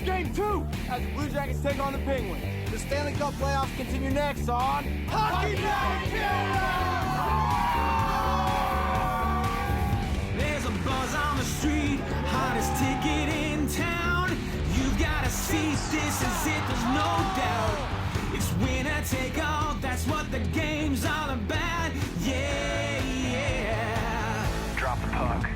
Game 2 as the Blue Jackets take on the Penguins. The Stanley Cup playoffs continue next on Hockey Night in Canada! There's a buzz on the street, hottest ticket in town. You've got to see this is it, there's no doubt. It's winner take all, that's what the game's all about. Yeah, yeah. Drop the puck.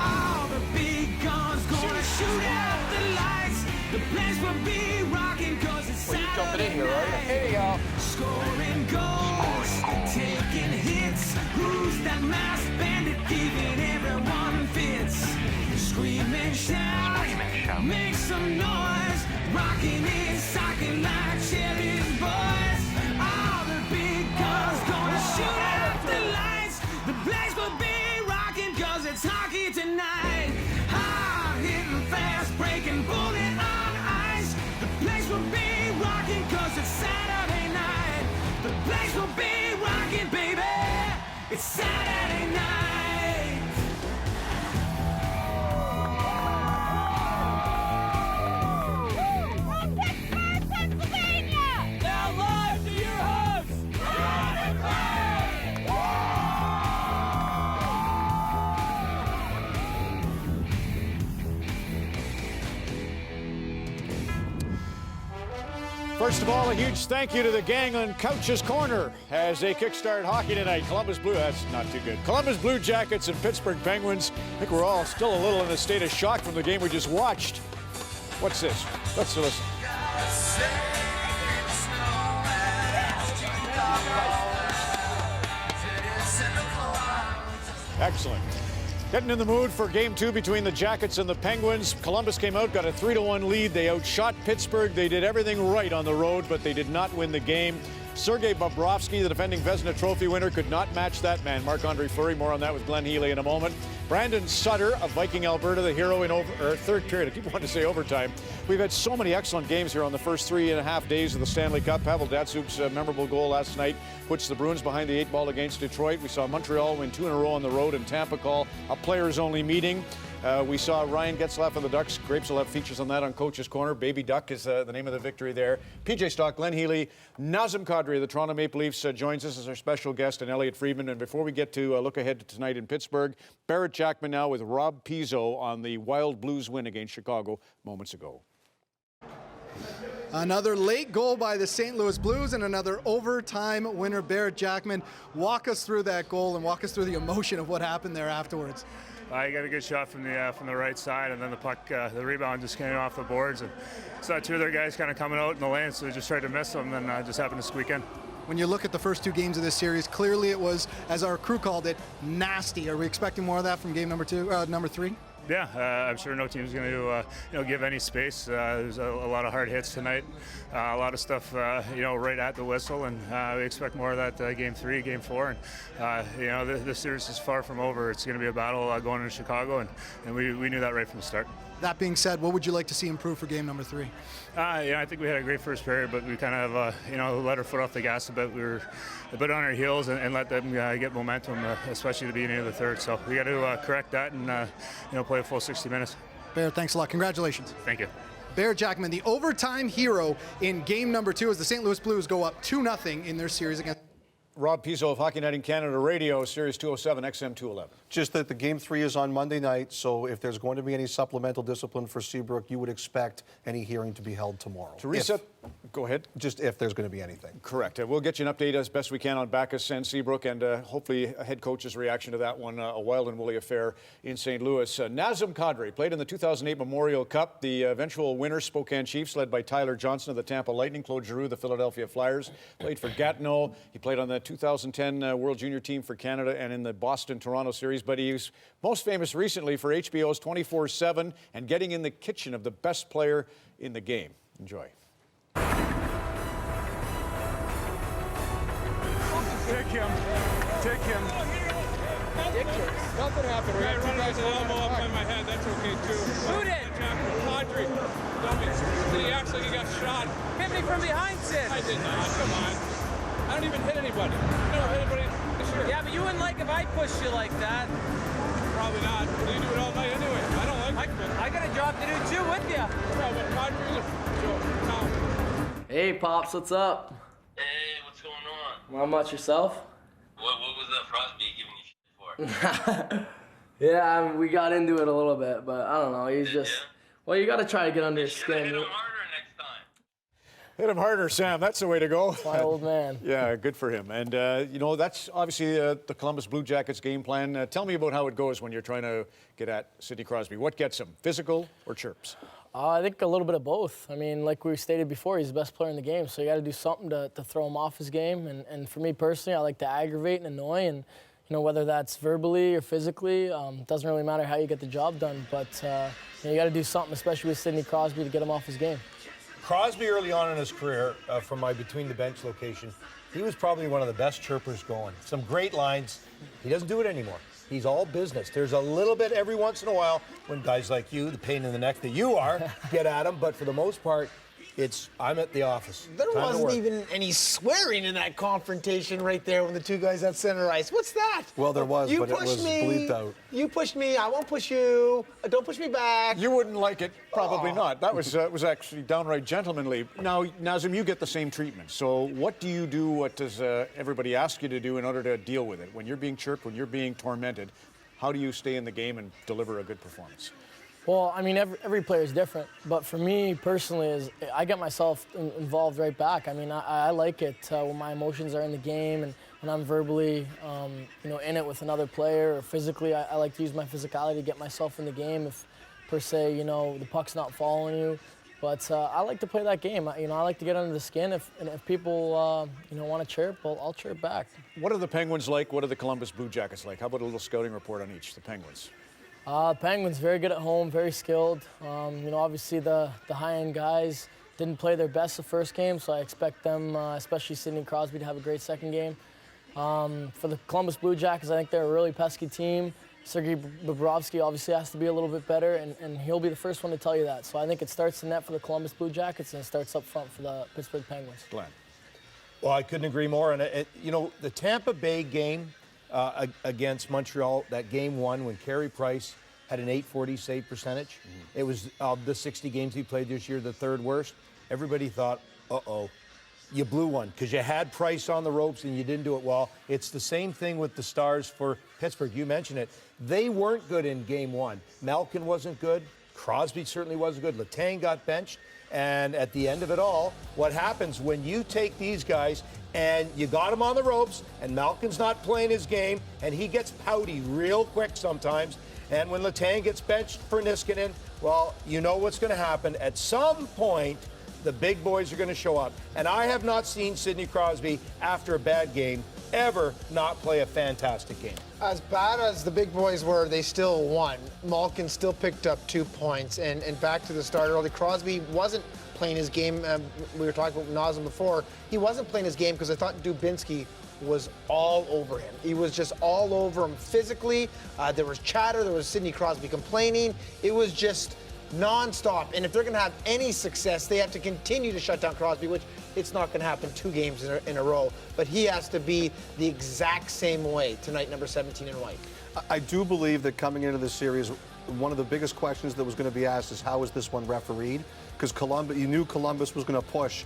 All the big guns gonna shoot out the lights. The place will be rocking cause it's Saturday night. Here you go. Scoring goals, taking hits. Who's that masked bandit giving everyone fits? Scream and shout, make some noise. Rocking and socking like Cherry's boys. All the big guns gonna shoot out the lights. The place will be rocking cause it's hockey tonight. Hard hitting, fast breaking, bullet on ice. The place will be rocking cause it's Saturday night. The place will be rocking, baby. It's Saturday night. From Pittsburgh, Pennsylvania! Now live to your host, Ron and First of all, a huge thank you to the gang on Couch's Corner as they kickstart hockey tonight. That's not too good. Columbus Blue Jackets and Pittsburgh Penguins. I think we're all still a little in a state of shock from the game we just watched. What's this? Let's listen. Excellent. Getting in the mood for Game 2 between the Jackets and the Penguins. Columbus came out, got a 3-1 lead. They outshot Pittsburgh. They did everything right on the road, but they did not win the game. Sergei Bobrovsky, the defending Vezina Trophy winner, could not match that man. Marc-Andre Fleury, more on that with Glenn Healy in a moment. Brandon Sutter of Viking Alberta, the hero in third period. I keep wanting to say overtime. We've had so many excellent games here on the first 3.5 days of the Stanley Cup. Pavel Datsyuk's memorable goal last night puts the Bruins behind the 8 ball against Detroit. We saw Montreal win 2 in a row on the road, and Tampa call a players-only meeting. We saw Ryan Getzlaff of the Ducks. Grapes will have features on that on Coach's Corner. Baby Duck is the name of the victory there. PJ Stock, Glenn Healy, Nazem Kadri of the Toronto Maple Leafs joins us as our special guest, and Elliot Friedman. And before we get to look ahead to tonight in Pittsburgh, Barrett Jackman now with Rob Pizzo on the Wild Blues win against Chicago moments ago. Another late goal by the St. Louis Blues and another overtime winner. Barrett Jackman, walk us through that goal and walk us through the emotion of what happened there afterwards. I got a good shot from the right side, and then the puck, the rebound just came off the boards, and saw 2 of their guys kind of coming out in the lane, so we just tried to miss them, and just happened to squeak in. When you look at the first 2 games of this series, clearly it was, as our crew called it, nasty. Are we expecting more of that from game number 3? Yeah, I'm sure no team's going to give any space. There's a lot of hard hits tonight, a lot of stuff right at the whistle, and we expect more of that game 3, game 4, and this series is far from over. It's going to be a battle going into Chicago, and we knew that right from the start. That being said, what would you like to see improve for game number 3? I think we had a great first period, but we kind of let our foot off the gas a bit. We were a bit on our heels and let them get momentum, especially at the beginning of the third. So we got to correct that and play a full 60 minutes. Barrett, thanks a lot. Congratulations. Thank you. Barrett Jackman, the overtime hero in game number 2 as the St. Louis Blues go up 2-0 in their series against. Rob Pizzo of Hockey Night in Canada Radio, Series 207, XM 211. Just that the Game 3 is on Monday night, so if there's going to be any supplemental discipline for Seabrook, you would expect any hearing to be held tomorrow. Teresa, go ahead. Just if there's going to be anything. Correct. We'll get you an update as best we can on Backus and Seabrook, and hopefully a head coach's reaction to that one, a wild and woolly affair in St. Louis. Nazem Kadri played in the 2008 Memorial Cup. The eventual winner, Spokane Chiefs, led by Tyler Johnson of the Tampa Lightning, Claude Giroux, the Philadelphia Flyers, played for Gatineau. He played on the 2010 World Junior team for Canada and in the Boston-Toronto series, but he's most famous recently for HBO's 24/7 and getting in the kitchen of the best player in the game. Enjoy. Take him. Nothing happened. I run with an elbow up by my head. That's okay, too. Shoot it! Kadri. Did he act like he got shot? Hit me from behind, Sid. I did not. Come on. I don't even hit anybody. I never hit anybody this year. Yeah, but you wouldn't like if I pushed you like that. probably not. You do it all night anyway. I don't like it. I got a job to do too with you. Yeah, but not for you. Hey, Pops, what's up? Hey, what's going on? Not much, yourself? What was that Frosby giving you shit for? Yeah, we got into it a little bit, but I don't know. He's just, well, you got to try to get under his skin. Hit him harder next time. Hit him harder, Sam. That's the way to go. My old man. Yeah, good for him. And, you know, that's obviously the Columbus Blue Jackets game plan. Tell me about how it goes when you're trying to get at Sidney Crosby. What gets him, physical or chirps? I think a little bit of both. I mean, like we stated before, he's the best player in the game, so you got to do something to throw him off his game. And for me personally, I like to aggravate and annoy, and you know, whether that's verbally or physically, doesn't really matter how you get the job done. But you know, you got to do something, especially with Sidney Crosby, to get him off his game. Crosby, early on in his career, from my between the bench location, he was probably one of the best chirpers going. Some great lines. He doesn't do it anymore. He's all business. There's a little bit every once in a while when guys like you, the pain in the neck that you are, get at him. But for the most part, it's I'm at the office. There wasn't even any swearing in that confrontation right there when the two guys at center ice. What's that? Well, there was, you but it was bleeped out. You pushed me. I won't push you. Don't push me back. You wouldn't like it, probably not. That was actually downright gentlemanly. Now, Nazem, you get the same treatment. So what do you do, what does everybody ask you to do in order to deal with it? When you're being chirped, when you're being tormented, how do you stay in the game and deliver a good performance? Well, I mean, every player is different, but for me personally, is I get myself involved right back. I mean, I like it when my emotions are in the game and when I'm verbally, you know, in it with another player, or physically. I like to use my physicality to get myself in the game. If per se, you know, the puck's not following you, but I like to play that game. You know, I like to get under the skin. If people, you know, want to chirp, well, I'll chirp back. What are the Penguins like? What are the Columbus Blue Jackets like? How about a little scouting report on each? The Penguins. Penguins, very good at home, very skilled. You know, obviously the high-end guys didn't play their best the first game, so I expect them, especially Sidney Crosby, to have a great second game. For the Columbus Blue Jackets, I think they're a really pesky team. Sergei Bobrovsky obviously has to be a little bit better, and he'll be the first one to tell you that. So I think it starts in net for the Columbus Blue Jackets, and it starts up front for the Pittsburgh Penguins. Glenn. Well, I couldn't agree more. And, you know, the Tampa Bay game against Montreal, that game one when Carey Price had an .840 save percentage. It was of the 60 games he played this year, the third worst. Everybody thought, uh-oh, you blew one because you had Price on the ropes and you didn't do it well. It's the same thing with the Stars for Pittsburgh. You mentioned it. They weren't good in game one. Malkin wasn't good. Crosby certainly wasn't good. Letang got benched. And at the end of it all, what happens when you take these guys and you got them on the ropes and Malkin's not playing his game and he gets pouty real quick sometimes, and when Letang gets benched for Niskanen, well, you know what's going to happen. At some point, the big boys are going to show up. And I have not seen Sidney Crosby, after a bad game, ever not play a fantastic game. As bad as the big boys were, they still won. Malkin still picked up 2 points. And back to the start early, Crosby wasn't playing his game. We were talking about Nazem before. He wasn't playing his game because I thought Dubinsky was all over him. He was just all over him physically. There was chatter. There was Sidney Crosby complaining. It was just nonstop. And if they're going to have any success, they have to continue to shut down Crosby, which it's not going to happen 2 games in a row. But he has to be the exact same way tonight, number 17 in white. I do believe that coming into this series, one of the biggest questions that was going to be asked is how is this one refereed? Because you knew Columbus was going to push,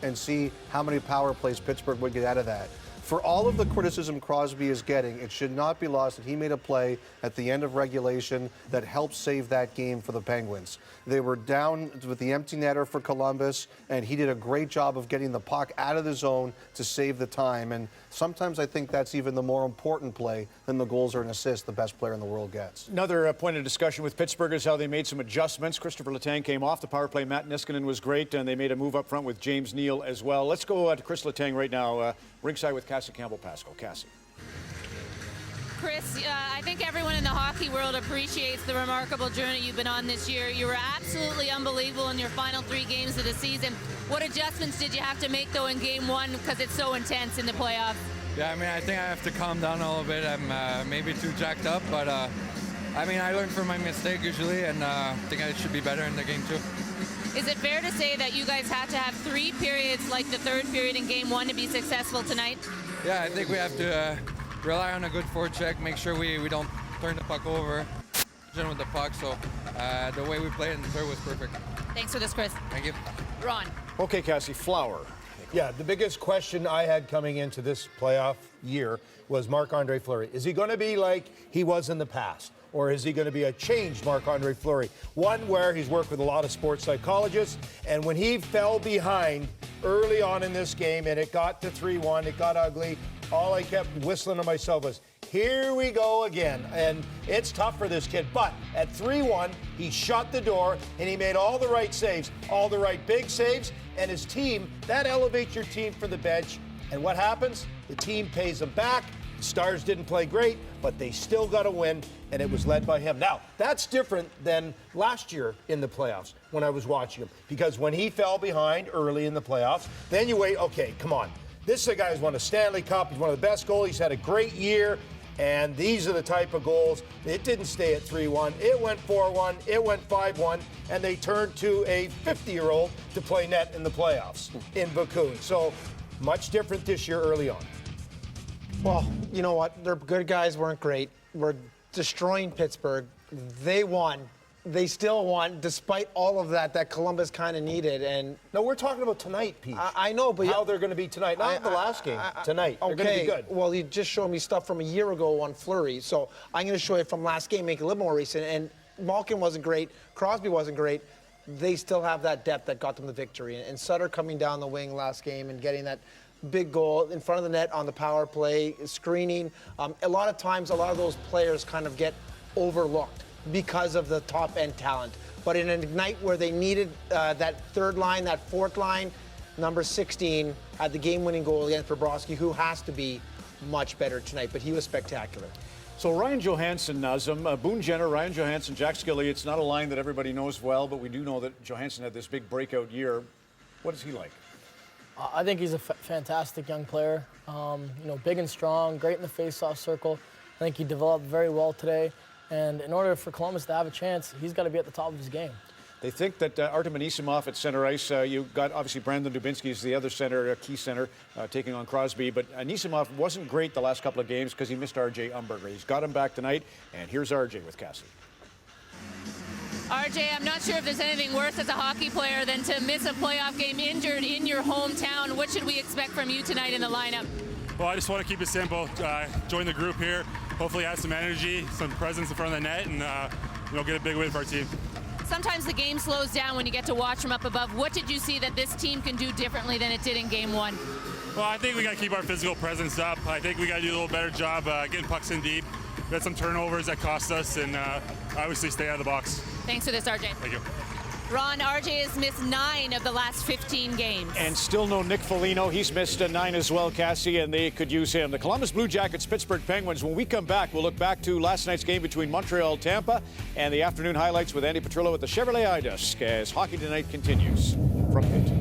and see how many power plays Pittsburgh would get out of that. For all of the criticism Crosby is getting, it should not be lost that he made a play at the end of regulation that helped save that game for the Penguins. They were down with the empty netter for Columbus, and he did a great job of getting the puck out of the zone to save the time. And sometimes I think that's even the more important play than the goals or an assist the best player in the world gets. Another point of discussion with Pittsburgh is how they made some adjustments. Christopher Letang came off the power play. Matt Niskanen was great, and they made a move up front with James Neal as well. Let's go to Chris Letang right now, ringside with Cassie Campbell-Pascal. Cassie. Chris, I think everyone in the hockey world appreciates the remarkable journey you've been on this year. You were absolutely unbelievable in your final 3 games of the season. What adjustments did you have to make, though, in Game 1 because it's so intense in the playoffs? Yeah, I mean, I think I have to calm down a little bit. I'm maybe too jacked up, but I mean, I learn from my mistake usually, and I think I should be better in the game too. Is it fair to say that you guys had to have 3 periods like the 3rd period in Game 1 to be successful tonight? Yeah, I think we have to rely on a good forecheck, make sure we don't turn the puck over with the puck. So the way we played in the third was perfect. Thanks for this, Chris. Thank you. Ron. Okay, Cassie, Flower. Yeah, the biggest question I had coming into this playoff year was Marc-Andre Fleury. Is he going to be like he was in the past? Or is he going to be a changed Marc-Andre Fleury? One where he's worked with a lot of sports psychologists, and when he fell behind early on in this game and it got to 3-1, it got ugly, all I kept whistling to myself was, here we go again. And it's tough for this kid. But at 3-1, he shut the door and he made all the right saves, all the right big saves. And his team, that elevates your team from the bench. And what happens? The team pays them back. Stars didn't play great, but they still got a win, and it was led by him. Now, that's different than last year in the playoffs when I was watching him. Because when he fell behind early in the playoffs, then you wait, okay, come on. This is a guy who's won a Stanley Cup. He's one of the best goalies. He's had a great year. And these are the type of goals. It didn't stay at 3-1. It went 4-1. It went 5-1. And they turned to a 50-year-old to play net in the playoffs in Vancouver. So much different this year early on. Well, you know what? Their good guys weren't great. We're destroying Pittsburgh. They won. They still won, despite all of that Columbus kind of needed. And no, we're talking about tonight, Pete. I know, but how they're going to be tonight, not the last game. Tonight, okay, they're going to be good. Well, you just showed me stuff from a year ago on Fleury, so I'm going to show you from last game, make it a little more recent. And Malkin wasn't great, Crosby wasn't great. They still have that depth that got them the victory. And Sutter coming down the wing last game and getting that big goal in front of the net on the power play, screening. A lot of times, a lot of those players kind of get overlooked because of the top-end talent. But in a night where they needed that third line, that fourth line, number 16 had the game-winning goal against Bobrovsky, who has to be much better tonight, but he was spectacular. So Ryan Johansson, Nazem, Boone Jenner, Ryan Johansson, Jack Skilly, it's not a line that everybody knows well, but we do know that Johansson had this big breakout year. What is he like? I think he's a fantastic young player. Big and strong, great in the face-off circle. I think he developed very well today. And in order for Columbus to have a chance, he's got to be at the top of his game. They think that Artem Anisimov at center ice, you got obviously Brandon Dubinsky is the other center, key center, taking on Crosby. But Anisimov wasn't great the last couple of games because he missed RJ Umberger. He's got him back tonight. And here's RJ with Cassie. RJ, I'm not sure if there's anything worse as a hockey player than to miss a playoff game injured in your hometown. What should we expect from you tonight in the lineup? Well, I just want to keep it simple. Join the group here. Hopefully have some energy, some presence in front of the net, and get a big win for our team. Sometimes the game slows down when you get to watch from up above. What did you see that this team can do differently than it did in game one? Well, I think we got to keep our physical presence up. I think we got to do a little better job getting pucks in deep. We had some turnovers that cost us, and obviously stay out of the box. Thanks for this, RJ. Thank you. Ron, RJ has missed 9 of the last 15 games. And still no Nick Foligno. He's missed 9 as well, Cassie, and they could use him. The Columbus Blue Jackets, Pittsburgh Penguins. When we come back, we'll look back to last night's game between Montreal and Tampa and the afternoon highlights with Andy Petrillo at the Chevrolet iDesk as Hockey Tonight continues from Pitt.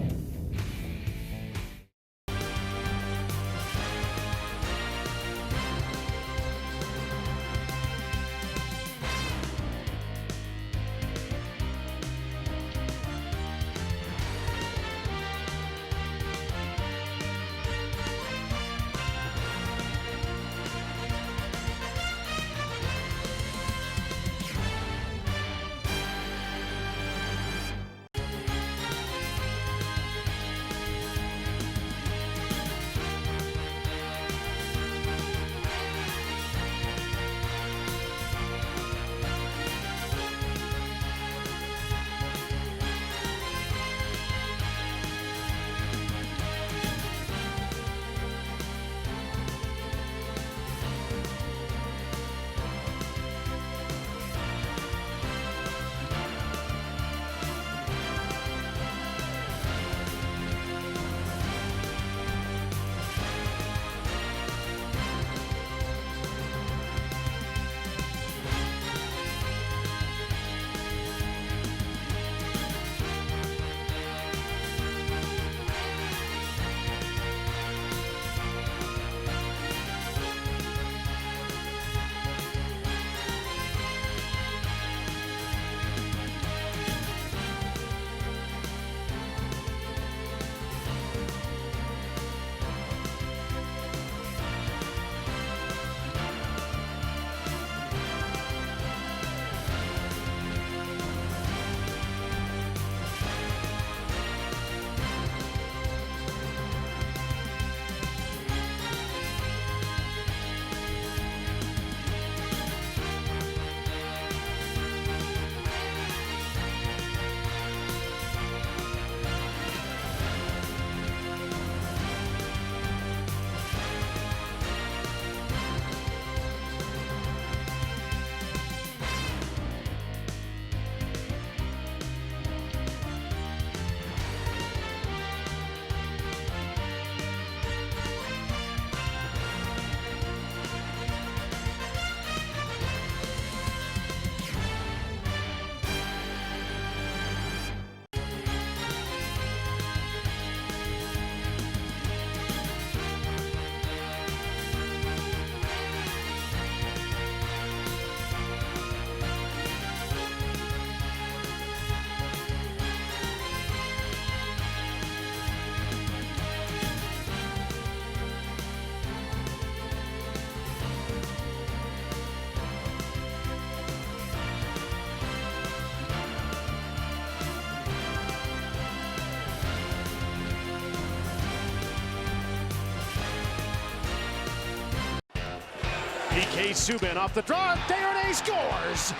PK Subban off the draw. Desharnais scores.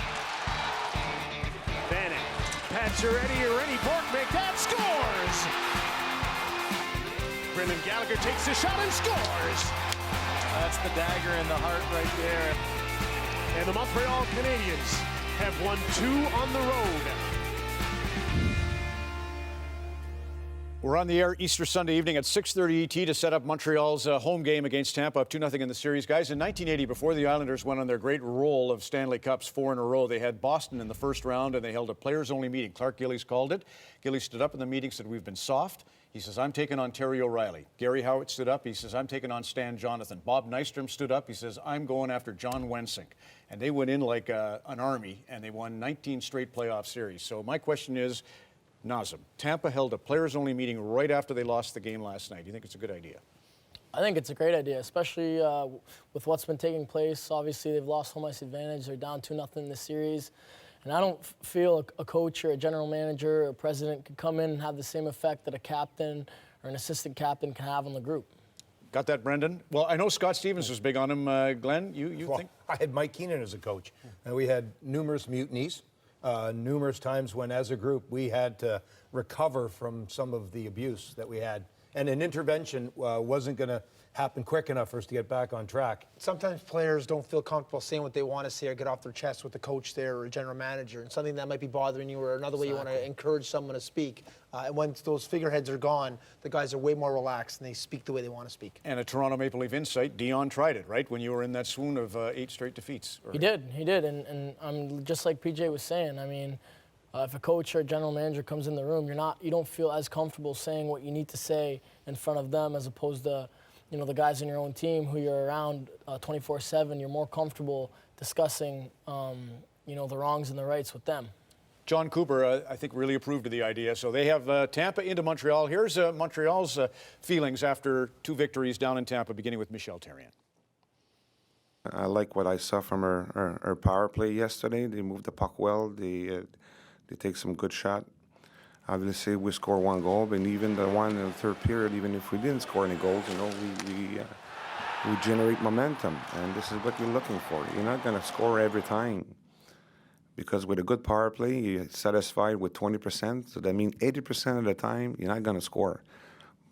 Vanek, Pacioretty or any Borkvik, that scores. Brendan Gallagher takes the shot and scores. That's the dagger in the heart right there. And the Montreal Canadiens have won 2 on the road. We're on the air Easter Sunday evening at 6:30 ET to set up Montreal's home game against Tampa, up 2-0 in the series. Guys, in 1980, before the Islanders went on their great roll of Stanley Cups 4 in a row, they had Boston in the first round, and they held a players-only meeting. Clark Gillies called it. Gillies stood up in the meeting, said, "We've been soft." He says, "I'm taking on Terry O'Reilly." Gary Howard stood up. He says, "I'm taking on Stan Jonathan." Bob Nystrom stood up. He says, "I'm going after John Wensink." And they went in like an army, and they won 19 straight playoff series. So my question is, Nazem, Tampa held a players-only meeting right after they lost the game last night. Do you think it's a good idea? I think it's a great idea, especially with what's been taking place. Obviously, they've lost home ice advantage. They're down 2-0 in this series. And I don't feel a coach or a general manager or a president could come in and have the same effect that a captain or an assistant captain can have on the group. Got that, Brendan? Well, I know Scott Stevens was big on him. Glenn, you think? I had Mike Keenan as a coach, and we had numerous mutinies. Numerous times when, as a group, we had to recover from some of the abuse that we had. And an intervention wasn't going to happen quick enough for us to get back on track. Sometimes players don't feel comfortable saying what they want to say or get off their chest with the coach there or a general manager, and something that might be bothering you or another way you want to encourage someone to speak. And once those figureheads are gone, the guys are way more relaxed and they speak the way they want to speak. And a Toronto Maple Leaf insight, Dion tried it, right, when you were in that swoon of 8 straight defeats. He did. And just like PJ was saying, I mean, if a coach or a general manager comes in the room, you don't feel as comfortable saying what you need to say in front of them as opposed to, the guys in your own team who you're around 24/7. You're more comfortable discussing, the wrongs and the rights with them. John Cooper, I think, really approved of the idea. So they have Tampa into Montreal. Here's Montreal's feelings after 2 victories down in Tampa, beginning with Michel Therrien. I like what I saw from our power play yesterday. They moved the puck well. They take some good shot. Obviously, we score 1 goal, but even the one in the third period, even if we didn't score any goals, we generate momentum, and this is what you're looking for. You're not going to score every time, because with a good power play, you're satisfied with 20%. So that means 80% of the time, you're not going to score.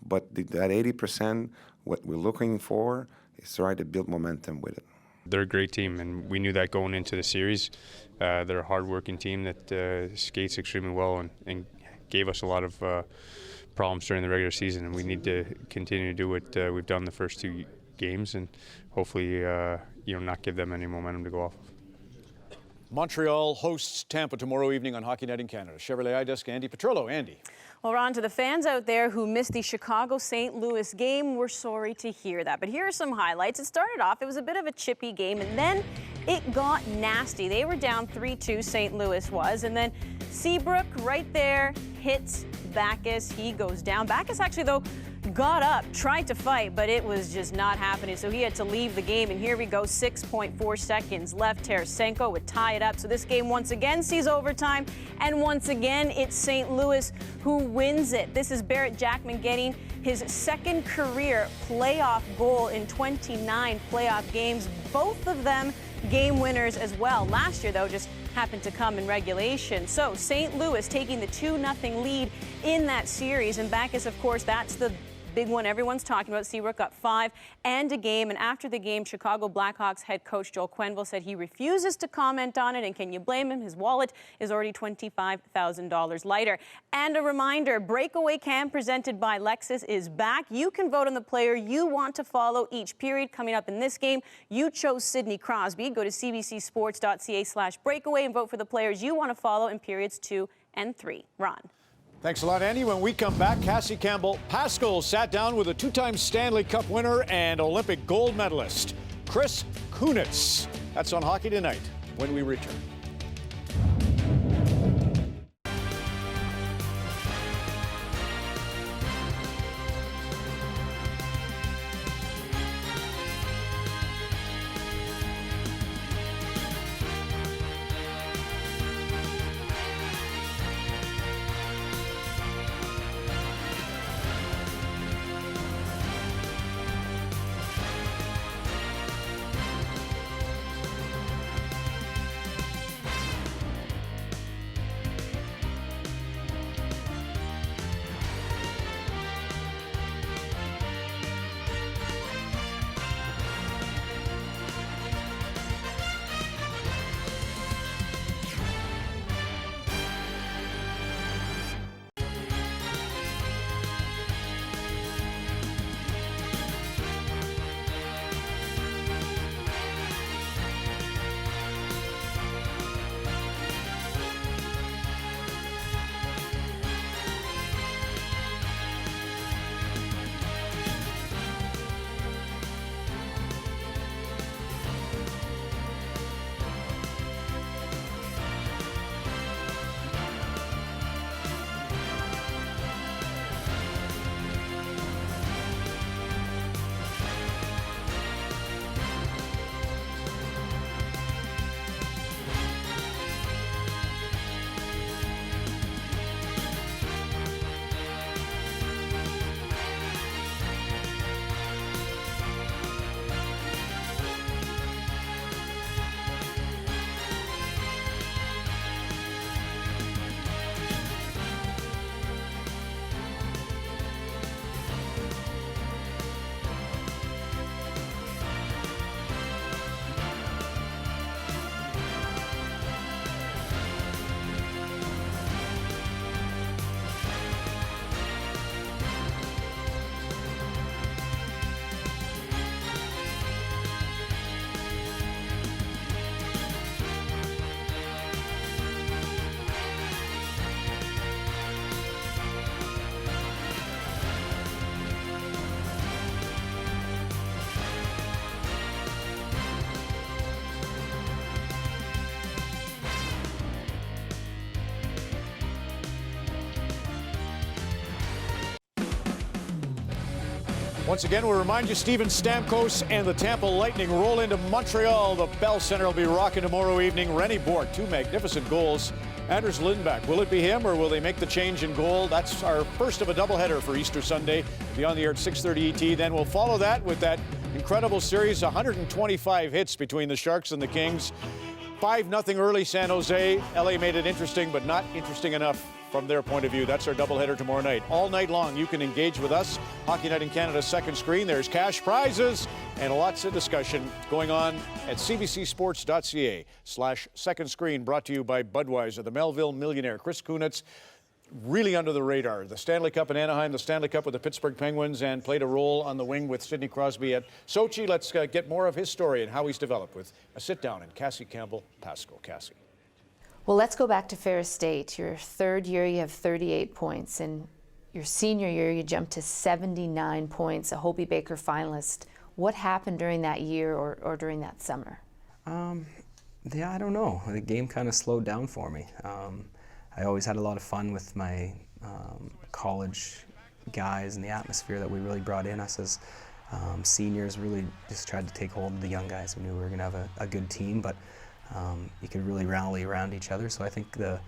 But that 80%, what we're looking for is try to build momentum with it. They're a great team, and we knew that going into the series. They're a hard-working team that skates extremely well and gave us a lot of problems during the regular season, and we need to continue to do what we've done the first 2 games, and hopefully, not give them any momentum to go off of. Montreal hosts Tampa tomorrow evening on Hockey Night in Canada. Chevrolet iDesk, Andy Petrillo. Andy. Well, Ron, to the fans out there who missed the Chicago-St. Louis game, we're sorry to hear that. But here are some highlights. It started off, it was a bit of a chippy game, and then it got nasty. They were down 3-2, St. Louis was, and then Seabrook right there hits Backes. He goes down. Backes actually, though, got up, tried to fight, but it was just not happening, so he had to leave the game. And here we go, 6.4 seconds left. Tarasenko would tie it up. So this game once again sees overtime, and once again it's St. Louis who wins it. This is Barrett Jackman getting his 2nd career playoff goal in 29 playoff games. Both of them game winners as well. Last year, though, just happened to come in regulation. So St. Louis taking the 2-0 lead in that series. And Backes, of course, that's the big one everyone's talking about. Seabrook got 5 and a game. And after the game, Chicago Blackhawks head coach Joel Quenneville said he refuses to comment on it. And can you blame him? His wallet is already $25,000 lighter. And a reminder, Breakaway Cam presented by Lexus is back. You can vote on the player you want to follow each period. Coming up in this game, you chose Sidney Crosby. Go to cbcsports.ca/breakaway and vote for the players you want to follow in periods 2 and 3. Ron. Thanks a lot, Andy. When we come back, Cassie Campbell-Pascal sat down with a 2-time Stanley Cup winner and Olympic gold medalist, Chris Kunitz. That's on Hockey Tonight when we return. Once again, we'll remind you, Steven Stamkos and the Tampa Lightning roll into Montreal. The Bell Center will be rocking tomorrow evening. Rennie Bourque, 2 magnificent goals. Anders Lindback, will it be him or will they make the change in goal? That's our first of a doubleheader for Easter Sunday. We'll be on the air at 6:30 ET. Then we'll follow that with that incredible series, 125 hits between the Sharks and the Kings. 5-0 early San Jose. LA made it interesting, but not interesting enough from their point of view. That's our doubleheader tomorrow night. All night long, you can engage with us. Hockey Night in Canada's second screen. There's cash prizes and lots of discussion going on at cbcsports.ca/second screen, brought to you by Budweiser. The Melville millionaire, Chris Kunitz, really under the radar. The Stanley Cup in Anaheim, the Stanley Cup with the Pittsburgh Penguins, and played a role on the wing with Sidney Crosby at Sochi. Let's get more of his story and how he's developed with a sit-down in Cassie Campbell-Pasco. Cassie. Well, let's go back to Ferris State. Your third year, you have 38 points. And your senior year, you jumped to 79 points, a Hobey Baker finalist. What happened during that year or during that summer? Yeah, I don't know. The game kind of slowed down for me. I always had a lot of fun with my college guys and the atmosphere that we really brought in us as seniors. Really just tried to take hold of the young guys. We knew we were going to have a good team, but you could really rally around each other. So I think the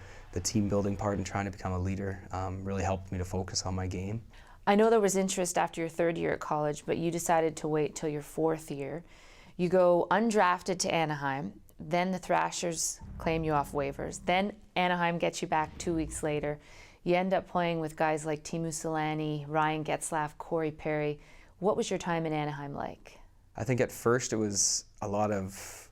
team building part and trying to become a leader really helped me to focus on my game. I know there was interest after your third year at college, but you decided to wait till your fourth year. You go undrafted to Anaheim, then the Thrashers claim you off waivers, then Anaheim gets you back 2 weeks later. You end up playing with guys like Teemu Selanne, Ryan Getzlaf, Corey Perry. What was your time in Anaheim like? I think at first it was a lot of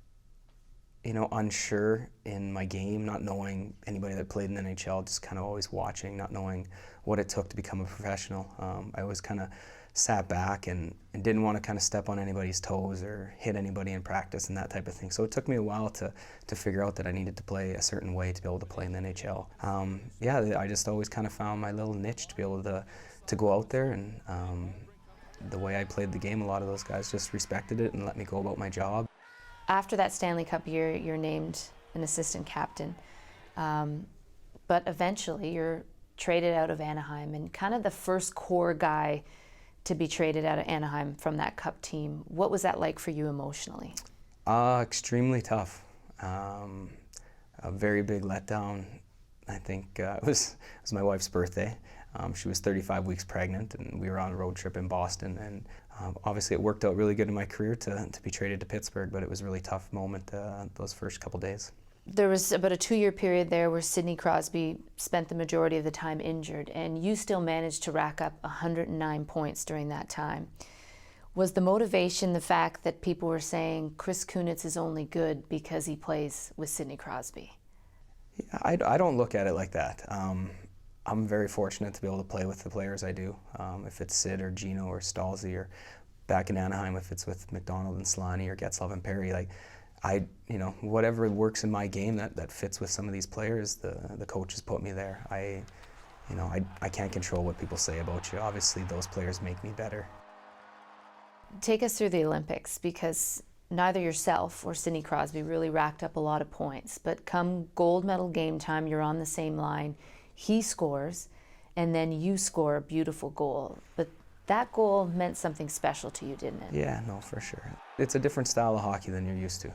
unsure in my game, not knowing anybody that played in the NHL, just kind of always watching, not knowing what it took to become a professional. I always kind of sat back and didn't want to kind of step on anybody's toes or hit anybody in practice and that type of thing. So it took me a while to figure out that I needed to play a certain way to be able to play in the NHL. Yeah, I just always kind of found my little niche to be able to go out there, and the way I played the game, a lot of those guys just respected it and let me go about my job. After that Stanley Cup year, you're named an assistant captain, but eventually you're traded out of Anaheim and kind of the first core guy to be traded out of Anaheim from that Cup team. What was that like for you emotionally? Extremely tough. A very big letdown. I think it was my wife's birthday. She was 35 weeks pregnant, and we were on a road trip in Boston. And obviously, it worked out really good in my career to be traded to Pittsburgh, but it was a really tough moment those first couple days. There was about a 2-year period there where Sidney Crosby spent the majority of the time injured, and you still managed to rack up 109 points during that time. Was the motivation the fact that people were saying Chris Kunitz is only good because he plays with Sidney Crosby? I don't look at it like that. I'm very fortunate to be able to play with the players I do. If it's Sid or Gino or Stalzy, or back in Anaheim, if it's with McDonald and Selanne or Getzlaf and Perry, whatever works in my game that fits with some of these players, the coaches put me there. I can't control what people say about you. Obviously, those players make me better. Take us through the Olympics, because neither yourself or Sidney Crosby really racked up a lot of points. But come gold medal game time, you're on the same line. He scores, and then you score a beautiful goal. But that goal meant something special to you, didn't it? Yeah, no, for sure. It's a different style of hockey than you're used to.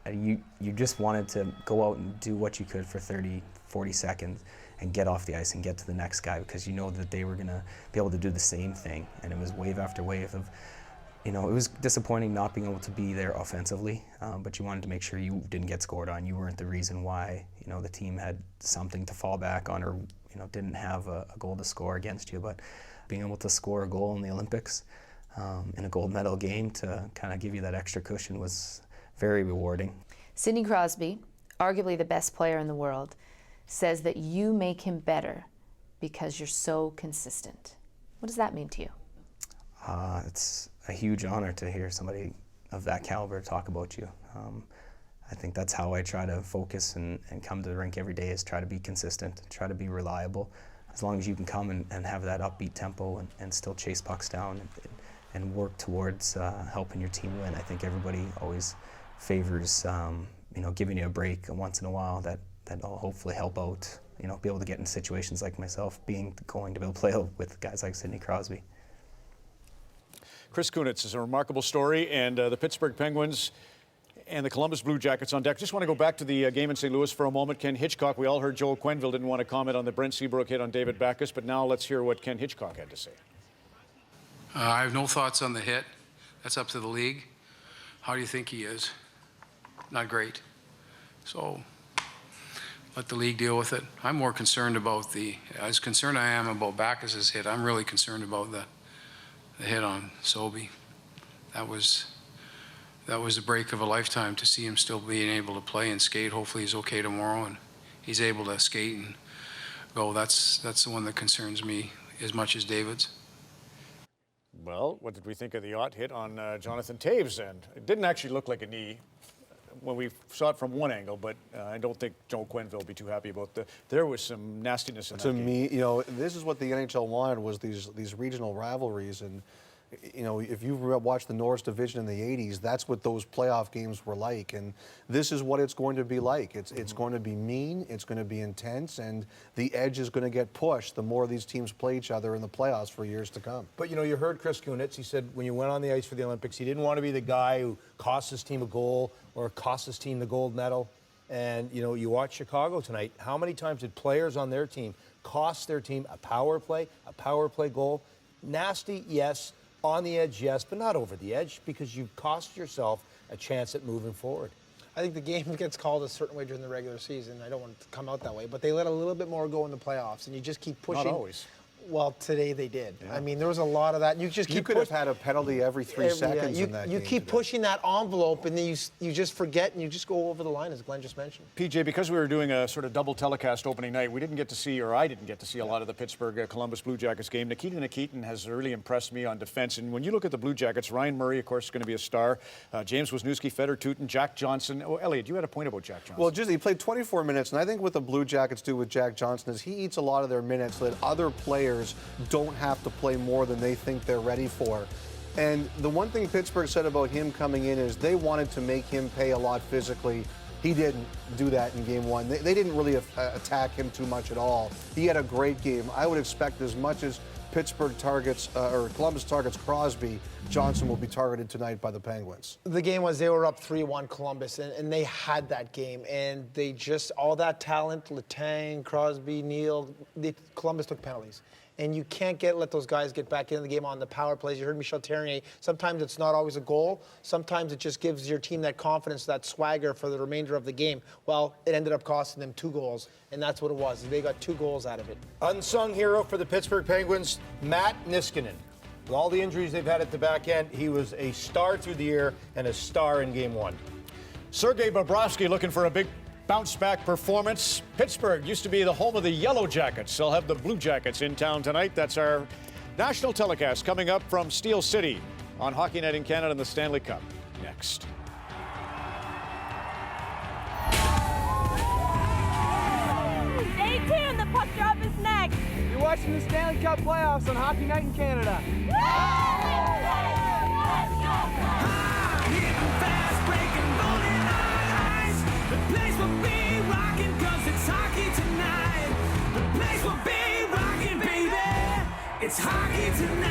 You just wanted to go out and do what you could for 30, 40 seconds and get off the ice and get to the next guy, because you know that they were going to be able to do the same thing. And it was wave after wave of, it was disappointing not being able to be there offensively, but you wanted to make sure you didn't get scored on. You weren't the reason why, the team had something to fall back on, or, didn't have a goal to score against you. But being able to score a goal in the Olympics in a gold medal game to kind of give you that extra cushion was very rewarding. Sidney Crosby, arguably the best player in the world, says that you make him better because you're so consistent. What does that mean to you? It's a huge honor to hear somebody of that caliber talk about you. I think that's how I try to focus and come to the rink every day, is try to be consistent, try to be reliable. As long as you can come and have that upbeat tempo and still chase pucks down and work towards helping your team win. I think everybody always favors giving you a break once in a while that'll hopefully help out you know, be able to get in situations like myself, going to be able to play with guys like Sidney Crosby. Chris Kunitz is a remarkable story, and the Pittsburgh Penguins and the Columbus Blue Jackets on deck. Just want to go back to the game in St. Louis for a moment. Ken Hitchcock, we all heard Joel Quenneville didn't want to comment on the Brent Seabrook hit on David Backes, but now let's hear what Ken Hitchcock had to say. I have no thoughts on the hit. That's up to the league. How do you think he is? Not great. So let the league deal with it. I'm more concerned about as concerned I am about Backes' hit, I'm really concerned about the hit on Sobey. That was a break of a lifetime to see him still being able to play and skate. Hopefully he's okay tomorrow and he's able to skate and go. That's the one that concerns me as much as David's. Well, what did we think of the yacht hit on Jonathan Toews? And it didn't actually look like a knee when we saw it from one angle, but I don't think Joel Quenneville will be too happy about there was some nastiness in that game. To me, you know, this is what the NHL wanted, was these regional rivalries. And you know, if you've watched the Norris division in the 80s, that's what those playoff games were like. And this is what it's going to be like. It's going to be mean, it's going to be intense, and the edge is going to get pushed the more these teams play each other in the playoffs for years to come. But, you know, you heard Chris Kunitz. He said when you went on the ice for the Olympics, he didn't want to be the guy who cost his team a goal or cost his team the gold medal. And, you know, you watch Chicago tonight. How many times did players on their team cost their team a power play goal? Nasty, yes. On the edge, yes, but not over the edge, because you've cost yourself a chance at moving forward. I think the game gets called a certain way during the regular season. I don't want it to come out that way, but they let a little bit more go in the playoffs, and you just keep pushing. Not always. Well, today they did. Yeah. I mean, there was a lot of that. And you just keep. You could have had a penalty every 3 seconds in that game. You keep pushing that envelope, and then you just forget, and you just go over the line, as Glenn just mentioned. PJ, because we were doing a sort of double telecast opening night, we didn't get to see, or I didn't get to see a lot of the Pittsburgh Columbus Blue Jackets game. Nikita Nikitin has really impressed me on defense. And when you look at the Blue Jackets, Ryan Murray, of course, is going to be a star. James Wisniewski, Fedor Tutin, Jack Johnson. Oh, Elliot, you had a point about Jack Johnson. Well, just he played 24 minutes, and I think what the Blue Jackets do with Jack Johnson is he eats a lot of their minutes so that other players don't have to play more than they think they're ready for. And the one thing Pittsburgh said about him coming in is they wanted to make him pay a lot physically. He didn't do that in game one. They didn't really attack him too much at all. He had a great game. I would expect as much as Pittsburgh targets, or Columbus targets Crosby, Johnson will be targeted tonight by the Penguins. The game was they were up 3-1 Columbus, and they had that game. And they just, all that talent, Letang, Crosby, Neal, Columbus took penalties. And you can't let those guys get back into the game on the power plays. You heard Michel Terrier. Sometimes it's not always a goal. Sometimes it just gives your team that confidence, that swagger for the remainder of the game. Well, it ended up costing them 2 goals, and that's what it was. They got 2 goals out of it. Unsung hero for the Pittsburgh Penguins, Matt Niskanen. With all the injuries they've had at the back end, he was a star through the year and a star in game 1. Sergei Bobrovsky looking for a big bounce-back performance. Pittsburgh used to be the home of the Yellow Jackets. They'll have the Blue Jackets in town tonight. That's our national telecast coming up from Steel City on Hockey Night in Canada and the Stanley Cup. Next. Stay tuned, the puck drop is next. You're watching the Stanley Cup playoffs on Hockey Night in Canada. The place will be rocking 'cause it's hockey tonight. The place will be rocking, baby. It's hockey tonight.